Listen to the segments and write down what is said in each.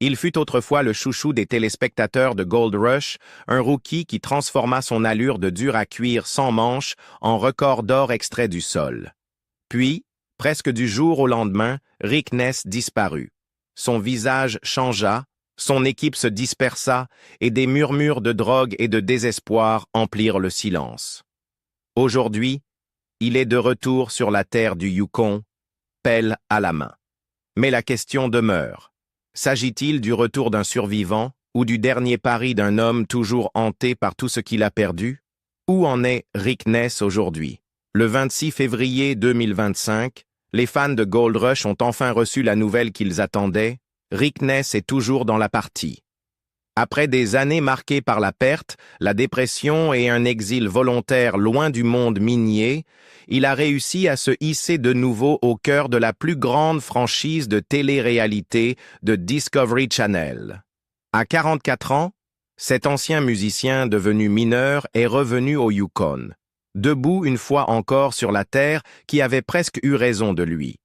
Il fut autrefois le chouchou des téléspectateurs de Gold Rush, un rookie qui transforma son allure de dur à cuire sans manche en record d'or extrait du sol. Puis, presque du jour au lendemain, Rick Ness disparut. Son visage changea, son équipe se dispersa et des murmures de drogue et de désespoir emplirent le silence. Aujourd'hui, il est de retour sur la terre du Yukon, pelle à la main. Mais la question demeure. S'agit-il du retour d'un survivant ou du dernier pari d'un homme toujours hanté par tout ce qu'il a perdu? Où en est Rick Ness aujourd'hui? Le 26 février 2025, les fans de Gold Rush ont enfin reçu la nouvelle qu'ils attendaient. Rick Ness est toujours dans la partie. Après des années marquées par la perte, la dépression et un exil volontaire loin du monde minier, il a réussi à se hisser de nouveau au cœur de la plus grande franchise de télé-réalité de Discovery Channel. À 44 ans, cet ancien musicien devenu mineur est revenu au Yukon, debout une fois encore sur la terre qui avait presque eu raison de lui.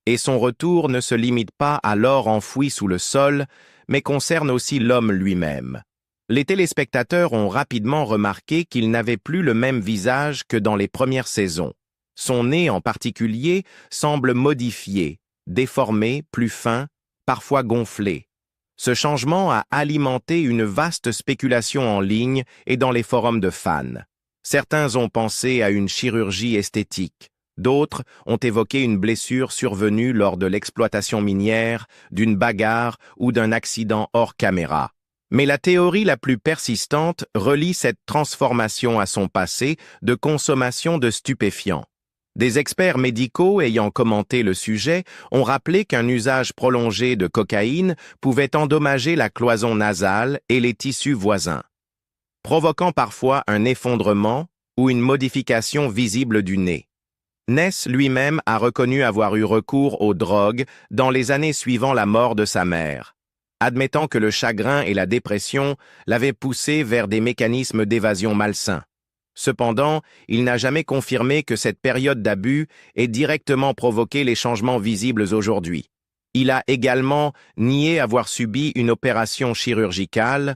Et son retour ne se limite pas à l'or enfoui sous le sol, mais concerne aussi l'homme lui-même. Les téléspectateurs ont rapidement remarqué qu'il n'avait plus le même visage que dans les premières saisons. Son nez en particulier semble modifié, déformé, plus fin, parfois gonflé. Ce changement a alimenté une vaste spéculation en ligne et dans les forums de fans. Certains ont pensé à une chirurgie esthétique. D'autres ont évoqué une blessure survenue lors de l'exploitation minière, d'une bagarre ou d'un accident hors caméra. Mais la théorie la plus persistante relie cette transformation à son passé de consommation de stupéfiants. Des experts médicaux ayant commenté le sujet ont rappelé qu'un usage prolongé de cocaïne pouvait endommager la cloison nasale et les tissus voisins, provoquant parfois un effondrement ou une modification visible du nez. Ness lui-même a reconnu avoir eu recours aux drogues dans les années suivant la mort de sa mère, admettant que le chagrin et la dépression l'avaient poussé vers des mécanismes d'évasion malsains. Cependant, il n'a jamais confirmé que cette période d'abus ait directement provoqué les changements visibles aujourd'hui. Il a également nié avoir subi une opération chirurgicale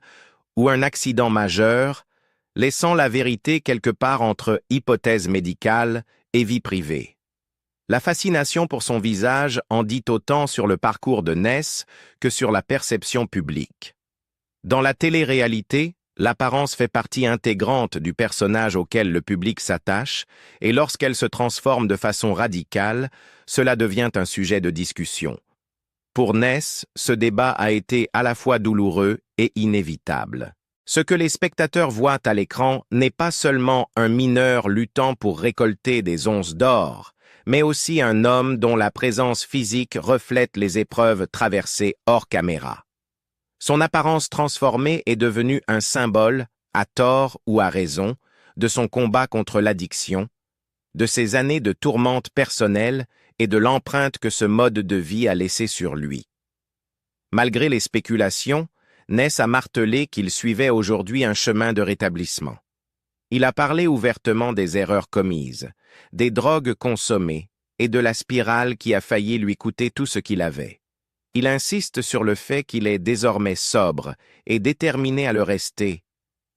ou un accident majeur, laissant la vérité quelque part entre hypothèse médicale et vie privée. La fascination pour son visage en dit autant sur le parcours de Ness que sur la perception publique. Dans la télé-réalité, l'apparence fait partie intégrante du personnage auquel le public s'attache, et lorsqu'elle se transforme de façon radicale, cela devient un sujet de discussion. Pour Ness, ce débat a été à la fois douloureux et inévitable. Ce que les spectateurs voient à l'écran n'est pas seulement un mineur luttant pour récolter des onces d'or, mais aussi un homme dont la présence physique reflète les épreuves traversées hors caméra. Son apparence transformée est devenue un symbole, à tort ou à raison, de son combat contre l'addiction, de ses années de tourmente personnelle et de l'empreinte que ce mode de vie a laissée sur lui. Malgré les spéculations, Ness a martelé qu'il suivait aujourd'hui un chemin de rétablissement. Il a parlé ouvertement des erreurs commises, des drogues consommées et de la spirale qui a failli lui coûter tout ce qu'il avait. Il insiste sur le fait qu'il est désormais sobre et déterminé à le rester,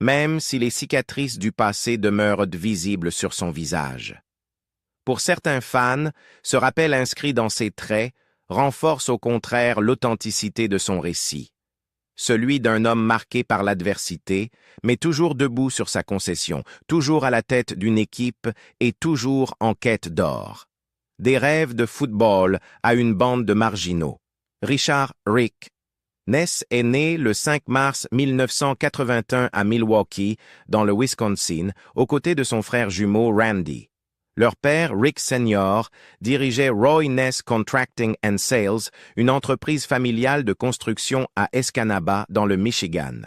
même si les cicatrices du passé demeurent visibles sur son visage. Pour certains fans, ce rappel inscrit dans ses traits renforce au contraire l'authenticité de son récit. Celui d'un homme marqué par l'adversité, mais toujours debout sur sa concession, toujours à la tête d'une équipe et toujours en quête d'or. Des rêves de football à une bande de marginaux. Richard Rick Ness est né le 5 mars 1981 à Milwaukee, dans le Wisconsin, aux côtés de son frère jumeau Randy. Leur père, Rick Senior, dirigeait Roy Ness Contracting and Sales, une entreprise familiale de construction à Escanaba, dans le Michigan.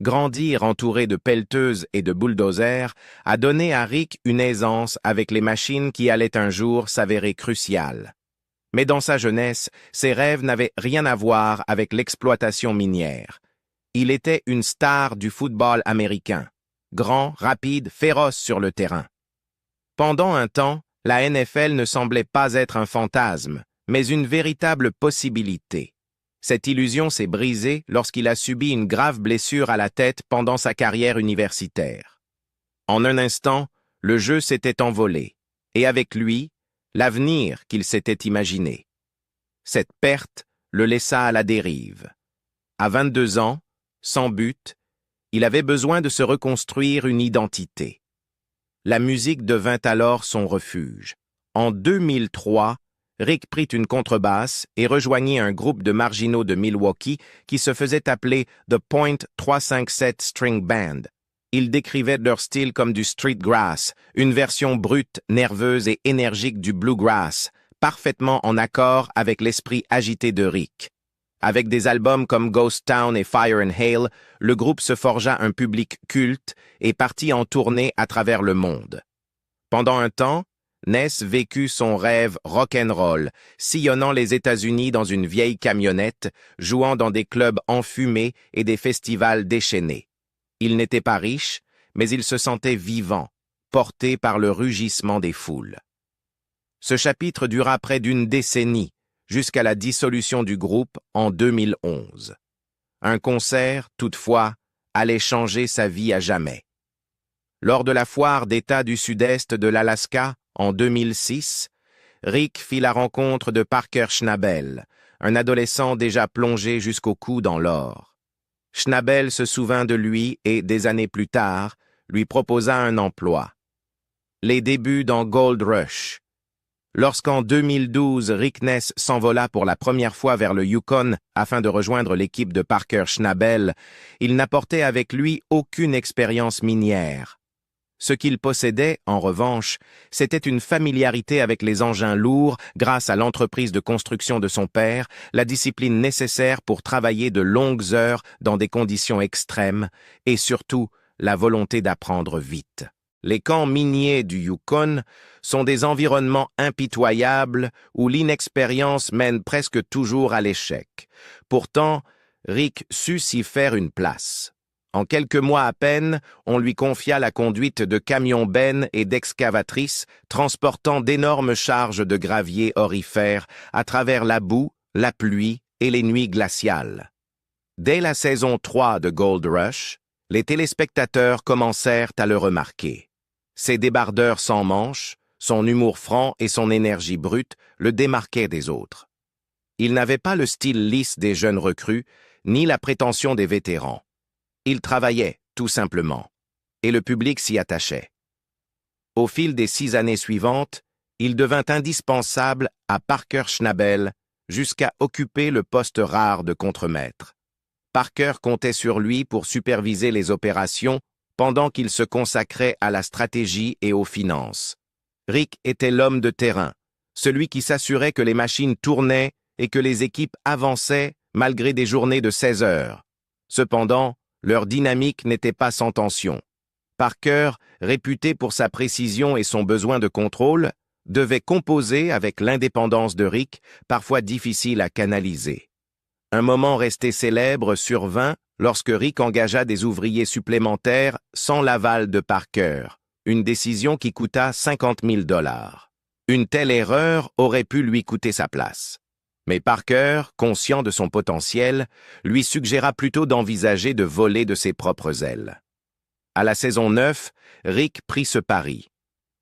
Grandir entouré de pelleteuses et de bulldozers a donné à Rick une aisance avec les machines qui allaient un jour s'avérer cruciales. Mais dans sa jeunesse, ses rêves n'avaient rien à voir avec l'exploitation minière. Il était une star du football américain, grand, rapide, féroce sur le terrain. Pendant un temps, la NFL ne semblait pas être un fantasme, mais une véritable possibilité. Cette illusion s'est brisée lorsqu'il a subi une grave blessure à la tête pendant sa carrière universitaire. En un instant, le jeu s'était envolé, et avec lui, l'avenir qu'il s'était imaginé. Cette perte le laissa à la dérive. À 22 ans, sans but, il avait besoin de se reconstruire une identité. La musique devint alors son refuge. En 2003, Rick prit une contrebasse et rejoignit un groupe de marginaux de Milwaukee qui se faisait appeler The Point 357 String Band. Ils décrivaient leur style comme du streetgrass, une version brute, nerveuse et énergique du bluegrass, parfaitement en accord avec l'esprit agité de Rick. Avec des albums comme Ghost Town et Fire and Hail, le groupe se forgea un public culte et partit en tournée à travers le monde. Pendant un temps, Ness vécut son rêve rock'n'roll, sillonnant les États-Unis dans une vieille camionnette, jouant dans des clubs enfumés et des festivals déchaînés. Il n'était pas riche, mais il se sentait vivant, porté par le rugissement des foules. Ce chapitre dura près d'une décennie, jusqu'à la dissolution du groupe en 2011. Un concert, toutefois, allait changer sa vie à jamais. Lors de la foire d'État du sud-est de l'Alaska, en 2006, Rick fit la rencontre de Parker Schnabel, un adolescent déjà plongé jusqu'au cou dans l'or. Schnabel se souvint de lui et, des années plus tard, lui proposa un emploi. Les débuts dans Gold Rush. Lorsqu'en 2012, Rick Ness s'envola pour la première fois vers le Yukon afin de rejoindre l'équipe de Parker Schnabel, il n'apportait avec lui aucune expérience minière. Ce qu'il possédait, en revanche, c'était une familiarité avec les engins lourds grâce à l'entreprise de construction de son père, la discipline nécessaire pour travailler de longues heures dans des conditions extrêmes et surtout la volonté d'apprendre vite. Les camps miniers du Yukon sont des environnements impitoyables où l'inexpérience mène presque toujours à l'échec. Pourtant, Rick sut s'y faire une place. En quelques mois à peine, on lui confia la conduite de camions-bennes et d'excavatrices transportant d'énormes charges de gravier orifère à travers la boue, la pluie et les nuits glaciales. Dès la saison 3 de Gold Rush, les téléspectateurs commencèrent à le remarquer. Ses débardeurs sans manches, son humour franc et son énergie brute le démarquaient des autres. Il n'avait pas le style lisse des jeunes recrues, ni la prétention des vétérans. Il travaillait, tout simplement, et le public s'y attachait. Au fil des 6 années suivantes, il devint indispensable à Parker Schnabel jusqu'à occuper le poste rare de contremaître. Parker comptait sur lui pour superviser les opérations pendant qu'il se consacrait à la stratégie et aux finances. Rick était l'homme de terrain, celui qui s'assurait que les machines tournaient et que les équipes avançaient malgré des journées de 16 heures. Cependant, leur dynamique n'était pas sans tension. Parker, réputé pour sa précision et son besoin de contrôle, devait composer avec l'indépendance de Rick, parfois difficile à canaliser. Un moment resté célèbre survint lorsque Rick engagea des ouvriers supplémentaires sans l'aval de Parker, une décision qui coûta 50 000 $. Une telle erreur aurait pu lui coûter sa place. Mais Parker, conscient de son potentiel, lui suggéra plutôt d'envisager de voler de ses propres ailes. À la saison 9, Rick prit ce pari.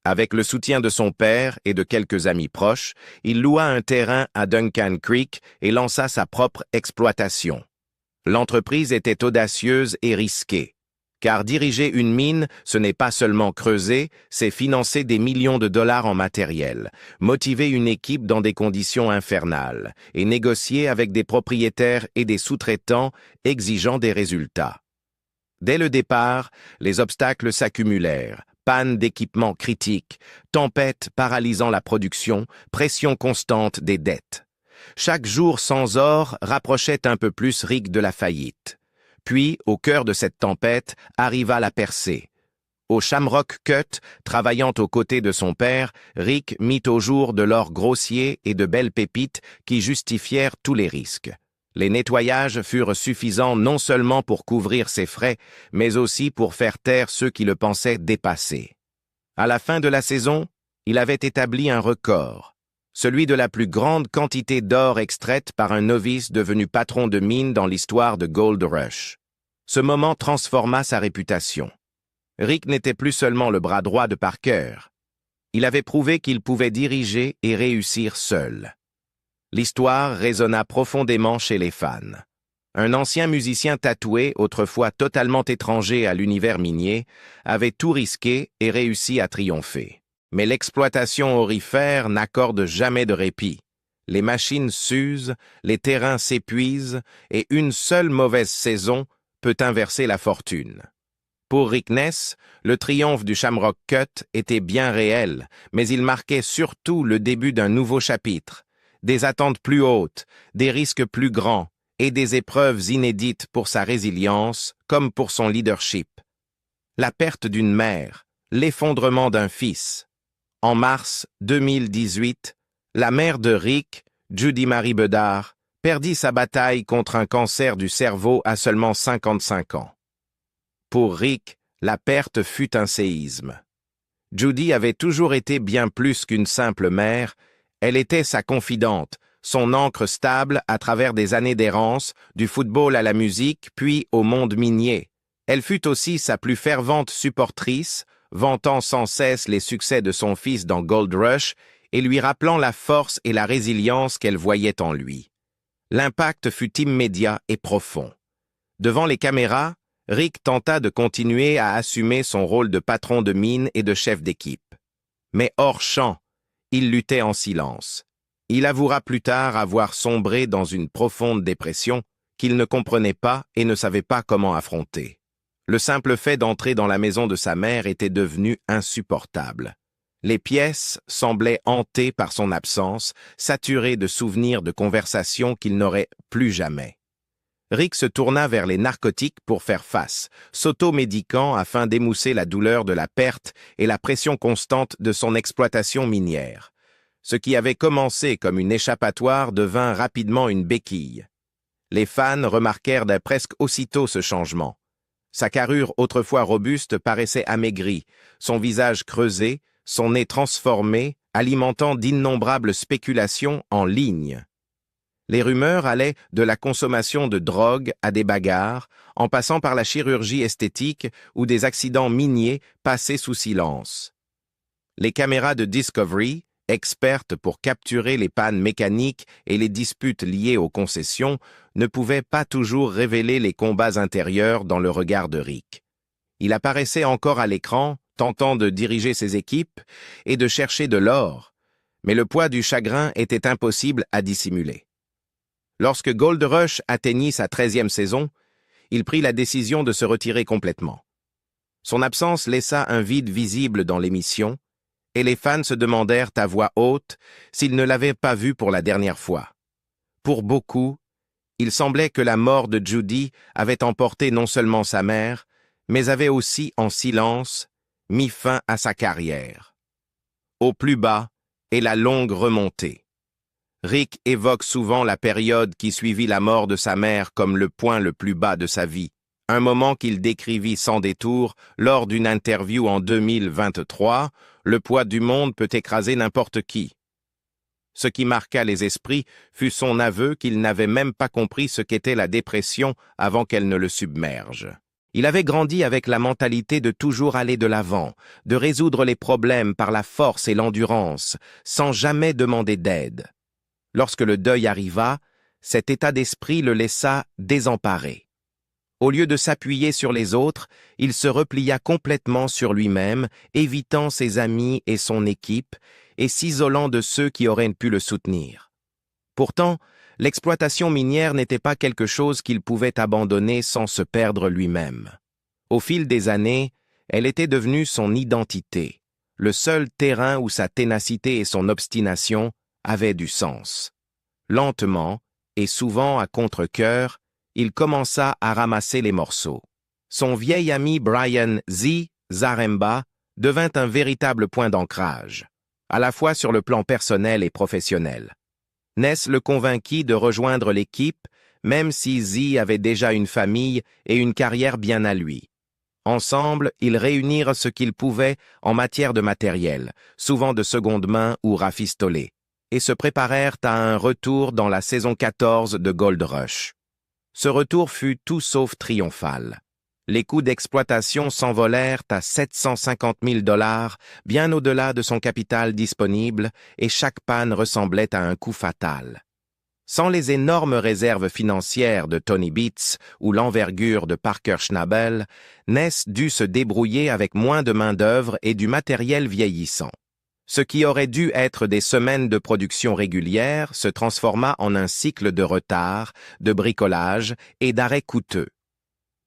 Avec le soutien de son père et de quelques amis proches, il loua un terrain à Duncan Creek et lança sa propre exploitation. L'entreprise était audacieuse et risquée, car diriger une mine, ce n'est pas seulement creuser, c'est financer des millions de dollars en matériel, motiver une équipe dans des conditions infernales et négocier avec des propriétaires et des sous-traitants exigeant des résultats. Dès le départ, les obstacles s'accumulèrent. Panne d'équipements critiques, tempête paralysant la production, pression constante des dettes. Chaque jour sans or rapprochait un peu plus Rick de la faillite. Puis, au cœur de cette tempête, arriva la percée. Au Shamrock Cut, travaillant aux côtés de son père, Rick mit au jour de l'or grossier et de belles pépites qui justifièrent tous les risques. Les nettoyages furent suffisants non seulement pour couvrir ses frais, mais aussi pour faire taire ceux qui le pensaient dépassé. À la fin de la saison, il avait établi un record. celui de la plus grande quantité d'or extraite par un novice devenu patron de mine dans l'histoire de Gold Rush. Ce moment transforma sa réputation. Rick n'était plus seulement le bras droit de Parker. Il avait prouvé qu'il pouvait diriger et réussir seul. L'histoire résonna profondément chez les fans. Un ancien musicien tatoué, autrefois totalement étranger à l'univers minier, avait tout risqué et réussi à triompher. Mais l'exploitation aurifère n'accorde jamais de répit. Les machines s'usent, les terrains s'épuisent, et une seule mauvaise saison peut inverser la fortune. Pour Rick Ness, le triomphe du Shamrock Cut était bien réel, mais il marquait surtout le début d'un nouveau chapitre. Des attentes plus hautes, des risques plus grands, et des épreuves inédites pour sa résilience comme pour son leadership. La perte d'une mère, l'effondrement d'un fils. En mars 2018, la mère de Rick, Judy Marie Bedard, perdit sa bataille contre un cancer du cerveau à seulement 55 ans. Pour Rick, la perte fut un séisme. Judy avait toujours été bien plus qu'une simple mère, elle était sa confidente, son ancre stable à travers des années d'errance, du football à la musique, puis au monde minier. Elle fut aussi sa plus fervente supportrice, vantant sans cesse les succès de son fils dans Gold Rush et lui rappelant la force et la résilience qu'elle voyait en lui. L'impact fut immédiat et profond. Devant les caméras, Rick tenta de continuer à assumer son rôle de patron de mine et de chef d'équipe. Mais hors champ, il luttait en silence. Il avouera plus tard avoir sombré dans une profonde dépression qu'il ne comprenait pas et ne savait pas comment affronter. Le simple fait d'entrer dans la maison de sa mère était devenu insupportable. Les pièces semblaient hantées par son absence, saturées de souvenirs de conversations qu'il n'aurait plus jamais. Rick se tourna vers les narcotiques pour faire face, s'auto-médiquant afin d'émousser la douleur de la perte et la pression constante de son exploitation minière. Ce qui avait commencé comme une échappatoire devint rapidement une béquille. Les fans remarquèrent presque aussitôt ce changement. Sa carrure autrefois robuste paraissait amaigrie, son visage creusé, son nez transformé, alimentant d'innombrables spéculations en ligne. Les rumeurs allaient de la consommation de drogue à des bagarres, en passant par la chirurgie esthétique ou des accidents miniers passés sous silence. Les caméras de Discovery, expertes pour capturer les pannes mécaniques et les disputes liées aux concessions, ne pouvaient pas toujours révéler les combats intérieurs dans le regard de Rick. Il apparaissait encore à l'écran, tentant de diriger ses équipes et de chercher de l'or, mais le poids du chagrin était impossible à dissimuler. Lorsque Gold Rush atteignit sa 13e saison, il prit la décision de se retirer complètement. Son absence laissa un vide visible dans l'émission, et les fans se demandèrent à voix haute s'ils ne l'avaient pas vu pour la dernière fois. Pour beaucoup, il semblait que la mort de Judy avait emporté non seulement sa mère, mais avait aussi, en silence, mis fin à sa carrière. Au plus bas est la longue remontée. Rick évoque souvent la période qui suivit la mort de sa mère comme le point le plus bas de sa vie, un moment qu'il décrivit sans détour lors d'une interview en 2023, « Le poids du monde peut écraser n'importe qui ». Ce qui marqua les esprits fut son aveu qu'il n'avait même pas compris ce qu'était la dépression avant qu'elle ne le submerge. Il avait grandi avec la mentalité de toujours aller de l'avant, de résoudre les problèmes par la force et l'endurance, sans jamais demander d'aide. Lorsque le deuil arriva, cet état d'esprit le laissa désemparé. Au lieu de s'appuyer sur les autres, il se replia complètement sur lui-même, évitant ses amis et son équipe, et s'isolant de ceux qui auraient pu le soutenir. Pourtant, l'exploitation minière n'était pas quelque chose qu'il pouvait abandonner sans se perdre lui-même. Au fil des années, elle était devenue son identité, le seul terrain où sa ténacité et son obstination avaient du sens. Lentement, et souvent à contre-cœur, il commença à ramasser les morceaux. Son vieil ami Brian Z. Zaremba devint un véritable point d'ancrage, à la fois sur le plan personnel et professionnel. Ness le convainquit de rejoindre l'équipe, même si Z avait déjà une famille et une carrière bien à lui. Ensemble, ils réunirent ce qu'ils pouvaient en matière de matériel, souvent de seconde main ou rafistolé, et se préparèrent à un retour dans la saison 14 de Gold Rush. Ce retour fut tout sauf triomphal. Les coûts d'exploitation s'envolèrent à 750 000 $, bien au-delà de son capital disponible, et chaque panne ressemblait à un coup fatal. Sans les énormes réserves financières de Tony Beats ou l'envergure de Parker Schnabel, Ness dut se débrouiller avec moins de main-d'œuvre et du matériel vieillissant. Ce qui aurait dû être des semaines de production régulière se transforma en un cycle de retard, de bricolage et d'arrêts coûteux.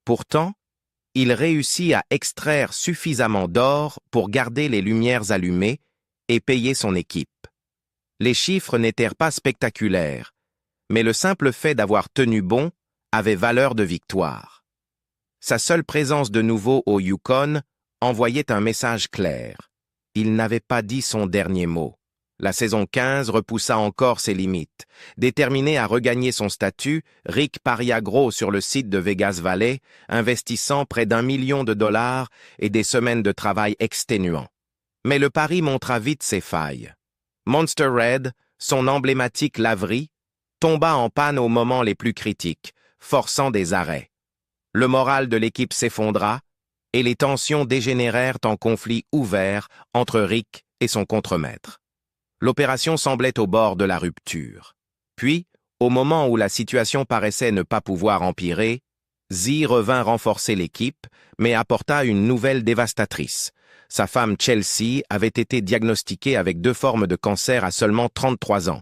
Pourtant, il réussit à extraire suffisamment d'or pour garder les lumières allumées et payer son équipe. Les chiffres n'étaient pas spectaculaires, mais le simple fait d'avoir tenu bon avait valeur de victoire. Sa seule présence de nouveau au Yukon envoyait un message clair. Il n'avait pas dit son dernier mot. La saison 15 repoussa encore ses limites. Déterminé à regagner son statut, Rick paria gros sur le site de Vegas Valley, investissant près d'1 million de dollars et des semaines de travail exténuants. Mais le pari montra vite ses failles. Monster Red, son emblématique laverie, tomba en panne aux moments les plus critiques, forçant des arrêts. Le moral de l'équipe s'effondra et les tensions dégénérèrent en conflit ouvert entre Rick et son contremaître. L'opération semblait au bord de la rupture. Puis, au moment où la situation paraissait ne pas pouvoir empirer, Z revint renforcer l'équipe, mais apporta une nouvelle dévastatrice. Sa femme Chelsea avait été diagnostiquée avec 2 formes de cancer à seulement 33 ans.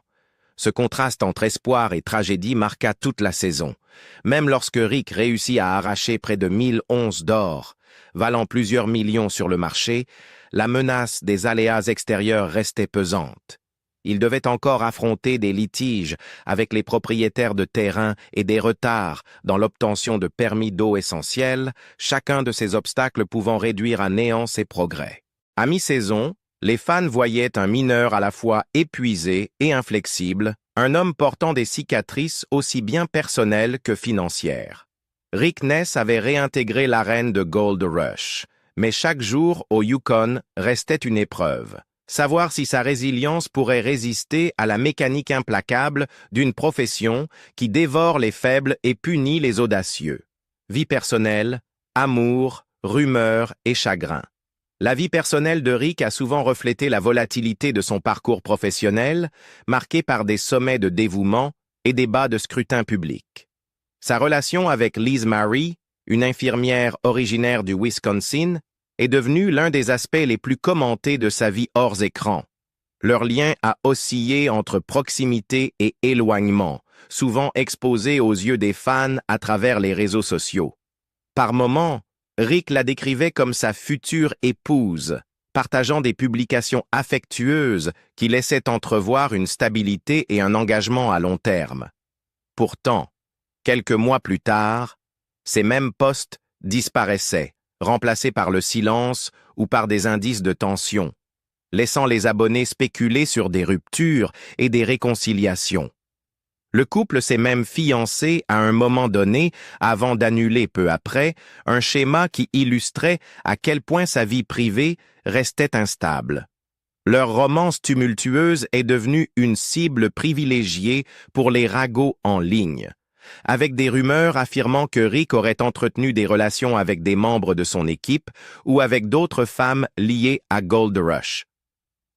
Ce contraste entre espoir et tragédie marqua toute la saison. Même lorsque Rick réussit à arracher près de 1000 onces d'or, valant plusieurs millions sur le marché, la menace des aléas extérieurs restait pesante. Il devait encore affronter des litiges avec les propriétaires de terrains et des retards dans l'obtention de permis d'eau essentiels, chacun de ces obstacles pouvant réduire à néant ses progrès. À mi-saison, les fans voyaient un mineur à la fois épuisé et inflexible, un homme portant des cicatrices aussi bien personnelles que financières. Rick Ness avait réintégré l'arène de Gold Rush, mais chaque jour au Yukon restait une épreuve. Savoir si sa résilience pourrait résister à la mécanique implacable d'une profession qui dévore les faibles et punit les audacieux. Vie personnelle, amour, rumeurs et chagrin. La vie personnelle de Rick a souvent reflété la volatilité de son parcours professionnel, marqué par des sommets de dévouement et des bas de scrutin public. Sa relation avec Liz Marie, une infirmière originaire du Wisconsin, est devenue l'un des aspects les plus commentés de sa vie hors écran. Leur lien a oscillé entre proximité et éloignement, souvent exposé aux yeux des fans à travers les réseaux sociaux. Par moments, Rick la décrivait comme sa future épouse, partageant des publications affectueuses qui laissaient entrevoir une stabilité et un engagement à long terme. Pourtant, quelques mois plus tard, ces mêmes posts disparaissaient, remplacés par le silence ou par des indices de tension, laissant les abonnés spéculer sur des ruptures et des réconciliations. Le couple s'est même fiancé à un moment donné, avant d'annuler peu après, un schéma qui illustrait à quel point sa vie privée restait instable. Leur romance tumultueuse est devenue une cible privilégiée pour les ragots en ligne, avec des rumeurs affirmant que Rick aurait entretenu des relations avec des membres de son équipe ou avec d'autres femmes liées à Gold Rush.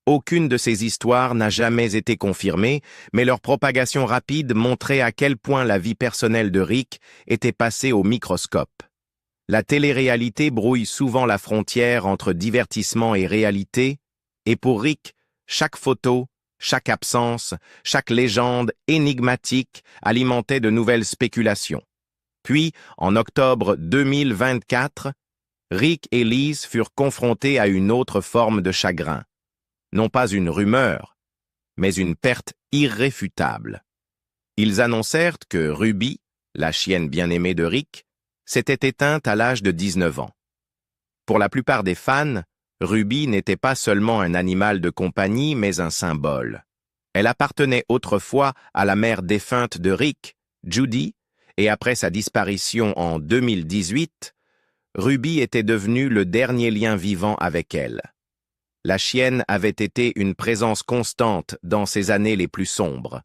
Aucune de ces histoires n'a jamais été confirmée, mais leur propagation rapide montrait à quel point la vie personnelle de Rick était passée au microscope. La télé-réalité brouille souvent la frontière entre divertissement et réalité, et pour Rick, chaque photo, chaque absence, chaque légende énigmatique alimentait de nouvelles spéculations. Puis, en octobre 2024, Rick et Liz furent confrontés à une autre forme de chagrin. Non pas une rumeur, mais une perte irréfutable. Ils annoncèrent que Ruby, la chienne bien-aimée de Rick, s'était éteinte à l'âge de 19 ans. Pour la plupart des fans, Ruby n'était pas seulement un animal de compagnie, mais un symbole. Elle appartenait autrefois à la mère défunte de Rick, Judy, et après sa disparition en 2018, Ruby était devenue le dernier lien vivant avec elle. La chienne avait été une présence constante dans ses années les plus sombres,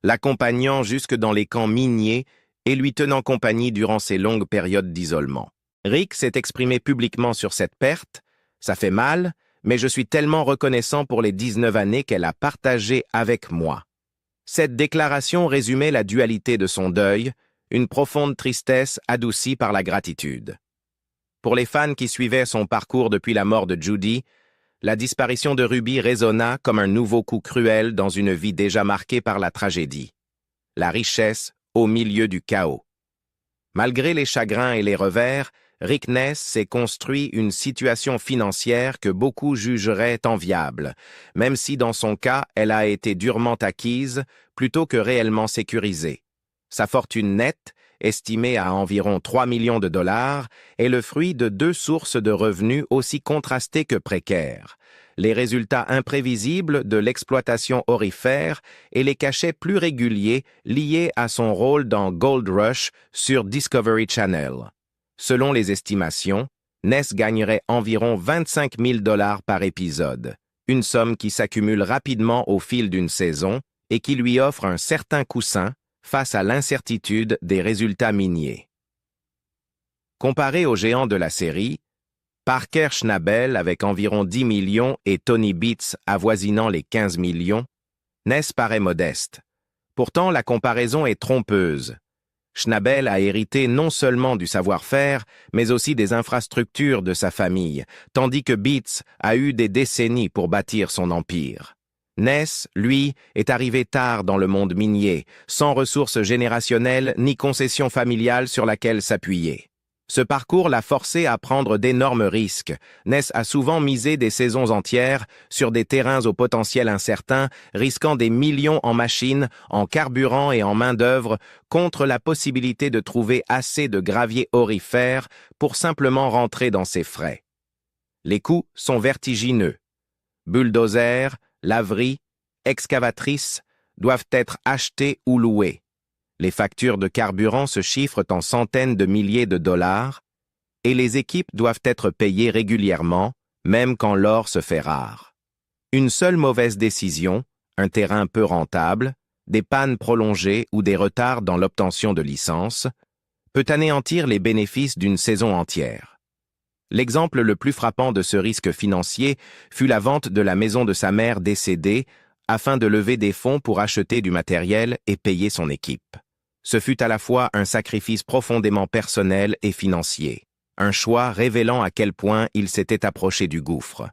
l'accompagnant jusque dans les camps miniers et lui tenant compagnie durant ses longues périodes d'isolement. Rick s'est exprimé publiquement sur cette perte. Ça fait mal, mais je suis tellement reconnaissant pour les 19 années qu'elle a partagées avec moi. Cette déclaration résumait la dualité de son deuil, une profonde tristesse adoucie par la gratitude. Pour les fans qui suivaient son parcours depuis la mort de Judy, la disparition de Ruby résonna comme un nouveau coup cruel dans une vie déjà marquée par la tragédie. La richesse au milieu du chaos. Malgré les chagrins et les revers, Rick Ness s'est construit une situation financière que beaucoup jugeraient enviable, même si dans son cas, elle a été durement acquise plutôt que réellement sécurisée. Sa fortune nette, estimée à environ 3 millions de dollars, est le fruit de deux sources de revenus aussi contrastées que précaires: les résultats imprévisibles de l'exploitation aurifère et les cachets plus réguliers liés à son rôle dans Gold Rush sur Discovery Channel. Selon les estimations, Ness gagnerait environ 25 000 $ par épisode, une somme qui s'accumule rapidement au fil d'une saison et qui lui offre un certain coussin face à l'incertitude des résultats miniers. Comparé aux géants de la série, Parker Schnabel avec environ 10 millions et Tony Beats avoisinant les 15 millions, Ness paraît modeste. Pourtant, la comparaison est trompeuse. Schnabel a hérité non seulement du savoir-faire, mais aussi des infrastructures de sa famille, tandis que Beats a eu des décennies pour bâtir son empire. Ness, lui, est arrivé tard dans le monde minier, sans ressources générationnelles ni concessions familiales sur laquelle s'appuyer. Ce parcours l'a forcé à prendre d'énormes risques. Ness a souvent misé des saisons entières sur des terrains au potentiel incertain, risquant des millions en machines, en carburant et en main-d'œuvre, contre la possibilité de trouver assez de gravier aurifère pour simplement rentrer dans ses frais. Les coûts sont vertigineux. Bulldozers, laveries, excavatrices doivent être achetés ou loués. Les factures de carburant se chiffrent en centaines de milliers de dollars et les équipes doivent être payées régulièrement, même quand l'or se fait rare. Une seule mauvaise décision, un terrain peu rentable, des pannes prolongées ou des retards dans l'obtention de licences, peut anéantir les bénéfices d'une saison entière. L'exemple le plus frappant de ce risque financier fut la vente de la maison de sa mère décédée afin de lever des fonds pour acheter du matériel et payer son équipe. Ce fut à la fois un sacrifice profondément personnel et financier, un choix révélant à quel point il s'était approché du gouffre.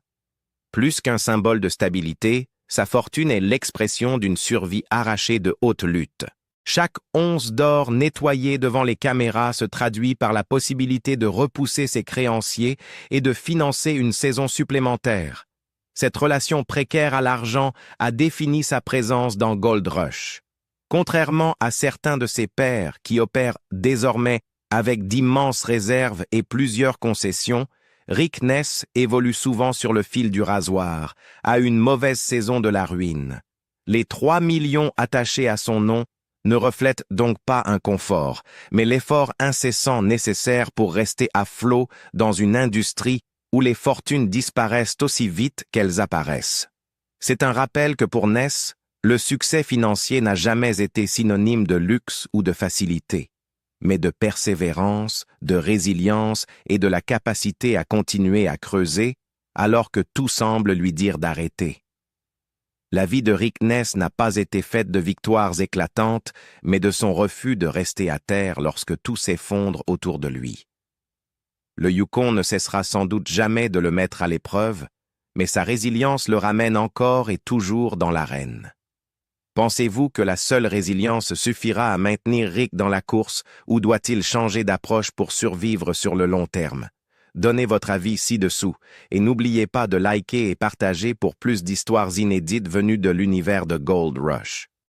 Plus qu'un symbole de stabilité, sa fortune est l'expression d'une survie arrachée de haute lutte. Chaque once d'or nettoyée devant les caméras se traduit par la possibilité de repousser ses créanciers et de financer une saison supplémentaire. Cette relation précaire à l'argent a défini sa présence dans Gold Rush. Contrairement à certains de ses pairs qui opèrent désormais avec d'immenses réserves et plusieurs concessions, Rick Ness évolue souvent sur le fil du rasoir, à une mauvaise saison de la ruine. Les 3 millions attachés à son nom ne reflètent donc pas un confort, mais l'effort incessant nécessaire pour rester à flot dans une industrie où les fortunes disparaissent aussi vite qu'elles apparaissent. C'est un rappel que pour Ness, le succès financier n'a jamais été synonyme de luxe ou de facilité, mais de persévérance, de résilience et de la capacité à continuer à creuser alors que tout semble lui dire d'arrêter. La vie de Rick Ness n'a pas été faite de victoires éclatantes, mais de son refus de rester à terre lorsque tout s'effondre autour de lui. Le Yukon ne cessera sans doute jamais de le mettre à l'épreuve, mais sa résilience le ramène encore et toujours dans l'arène. Pensez-vous que la seule résilience suffira à maintenir Rick dans la course ou doit-il changer d'approche pour survivre sur le long terme? Donnez votre avis ci-dessous et n'oubliez pas de liker et partager pour plus d'histoires inédites venues de l'univers de Gold Rush.